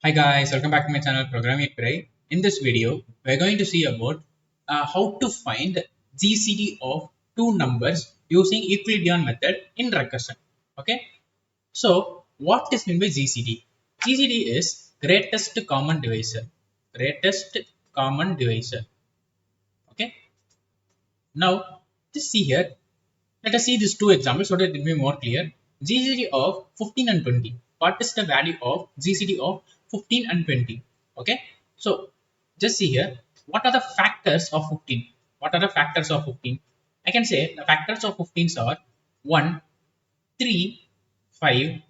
Hi guys, welcome back to my channel Programming with Pirai. In this video, we're going to see about how to find GCD of two numbers using Euclidean method in recursion. Okay, so what is meant by GCD? GCD is greatest common divisor. Greatest common divisor. Okay, now just see here. Let us see these two examples so that it will be more clear. GCD of 15 and 20. What is the value of GCD of 15 and 20? Okay. So just see here. What are the factors of 15? What are the factors of 15? I can say the factors of 15 are 1, 3, 5,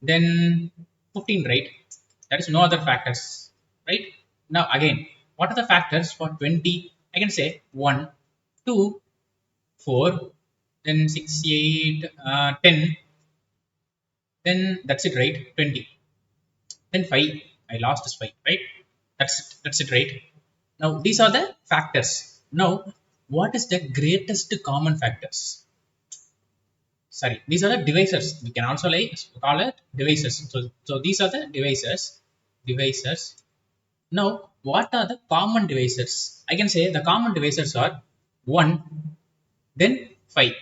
then 15, right? There is no other factors, right? Now again, what are the factors for 20? I can say 1, 2, 4, then 6, 8, 10, then that's it, right? 20, then 5. I lost this 5, right? That's it, right? Now these are the factors. Now what is the greatest common factors? Sorry, these are the divisors. We can also like call it divisors. So these are the divisors. Now what are the common divisors? I can say the common divisors are 1, then 5.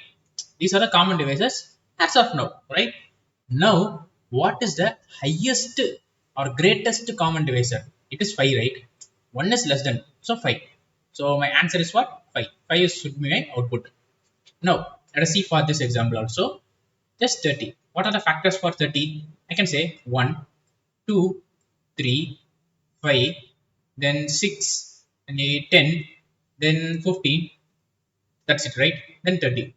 These are the common divisors as of now, right? Now what is the highest or greatest common divisor? It is 5, right? 1 is less than, so 5. So my answer is what? 5. 5 should be my output. Now let us see for this example also. Just 30. What are the factors for 30? I can say 1, 2, 3, 5, then 6, then 8, 10, then 15. That's it, right? Then 30.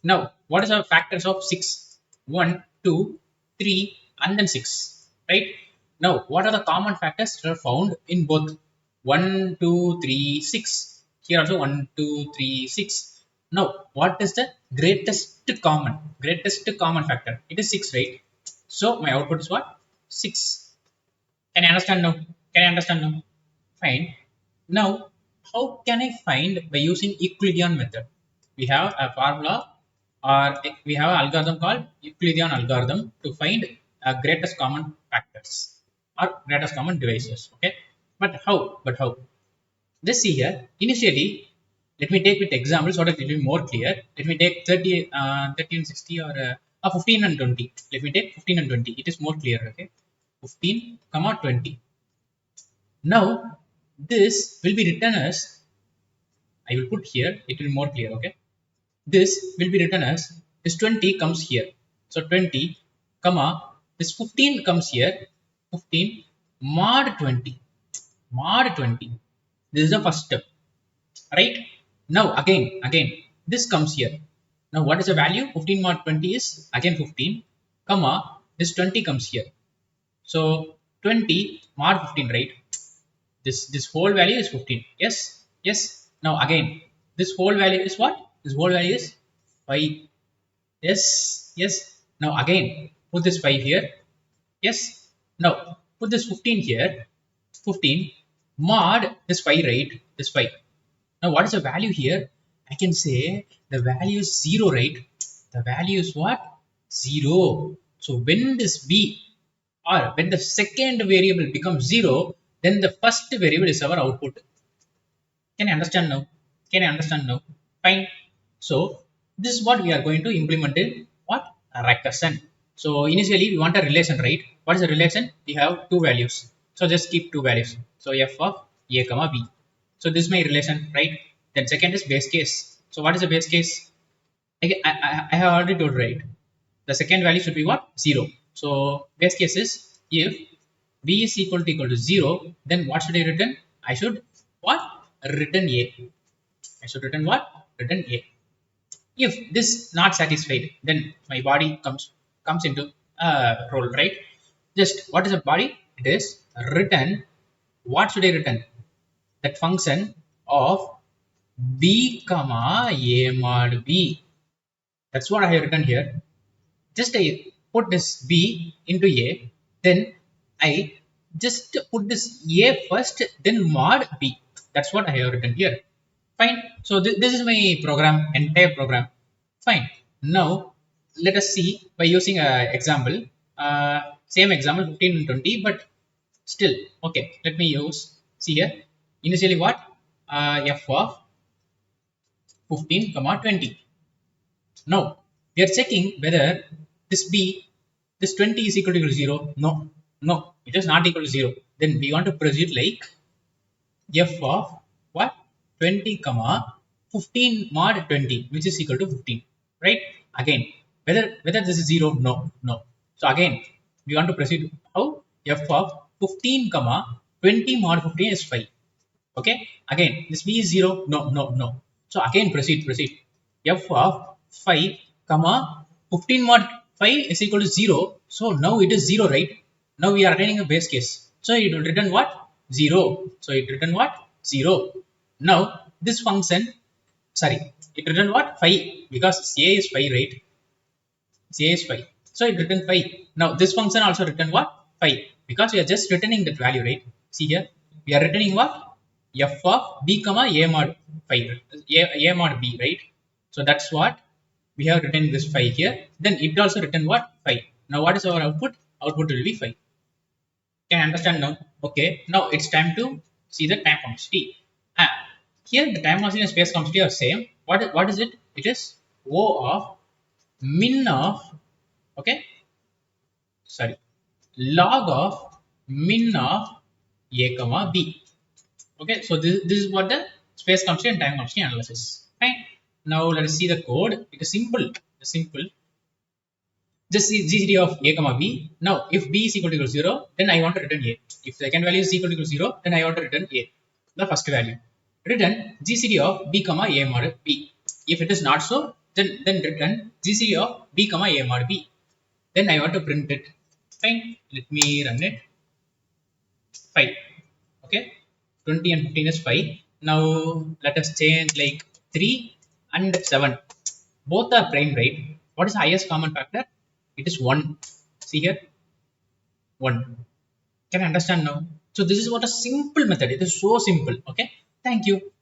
Now, what is the factors of 6? 1, 2, 3, and then 6, right? Now, what are the common factors that are found in both 1, 2, 3, 6? Here also 1, 2, 3, 6. Now, what is the greatest common? Greatest common factor? It is 6, right? So, my output is what? 6. Can you understand now? Can you understand now? Fine. Now, how can I find by using Euclidean method? We have a formula or we have an algorithm called Euclidean algorithm to find greatest common factors or greatest common divisors. Okay, but how? But how? Just see here. Initially, let me take with example so that it will be more clear. Let me take 30, 30 and 60 or 15 and 20. Let me take 15 and 20. It is more clear. Okay, 15, 20. Now, this will be written as, I will put here, it will be more clear, okay? This will be written as, this 20 comes here. So 20, comma, this 15 comes here, 15 mod 20, mod 20. This is the first step, right? Now, again, this comes here. Now, what is the value? 15 mod 20 is, again 15, comma, this 20 comes here. So 20 mod 15, right? This whole value is 15. Yes. Now again, this whole value is what? This whole value is 5. Yes. Now again, put this 5 here. Yes. Now put this 15 here. 15 mod this 5, right? This 5. Now what is the value here? I can say the value is 0, right? The value is what? 0. So when this b, or when the second variable becomes 0, then the first variable is our output. Can you understand now? Can you understand now? Fine. So this is what we are going to implement in what? A recursion. So initially we want a relation, right? What is the relation? We have two values. So just keep two values. So f of a comma b. So this is my relation, right? Then second is base case. So what is the base case? I have already told, right? The second value should be what? 0. So base case is if b is equal to 0, then what should I return? I should what? Return a. I should return what? Return a. If this not satisfied, then my body comes into role, right? Just what is the body? It is return. What should I return? That function of b comma a mod b. That's what I have written here. Just I put this b into a, then I just put this a first, then mod b. That's what I have written here. Fine. So this is my program, entire program. Fine. Now let us see by using a example. Same example 15 and 20, but Still, okay, let me use, see here, initially what, f of 15 comma 20. Now we are checking whether this b, this 20 is equal to 0. No, no, it is not equal to 0. Then we want to proceed like f of what, 20 comma 15 mod 20, which is equal to 15, right? Again, whether this is 0. No, no. So again we want to proceed how, f of 15 comma 20 mod 15 is 5. Okay, again this b is 0. No, no, no. So again proceed f of 5 comma 15 mod 5 is equal to 0. So now it is 0, right? Now we are attaining a base case, so it will return what, 0. So it return what, 0. Now this function, sorry, it return what, 5, because a is 5, right? A is 5, so it return 5. Now this function also return what, 5, because we are just returning that value, right? See here, we are returning what, f of b comma a mod 5, a mod b, right? So that's what we have written this 5 here. Then it also written what, 5. Now what is our output? Output will be 5. Can you understand now? Okay, now it's time to see the time complexity. Ah, here the time complexity and space complexity are same. What is it? It is O of min of, okay, sorry, log of min of a comma b. Okay, so this is what the space complexity and time complexity analysis. Fine. Now let us see the code. It is simple. Simple. Just see GCD of a comma b. Now if b is equal to 0, then I want to return a. If second value is equal to 0, then I want to return a, the first value. Return GCD of b comma a mod b. If it is not so, then return GCD of b comma a mod b. Then I want to print it. Fine. Let me run it. 5. Okay. 20 and 15 is 5. Now let us change like 3 and 7. Both are prime, right? What is the highest common factor? It is 1. See here, 1. Can I understand now? So this is what a simple method. It is so simple. Okay. Thank you.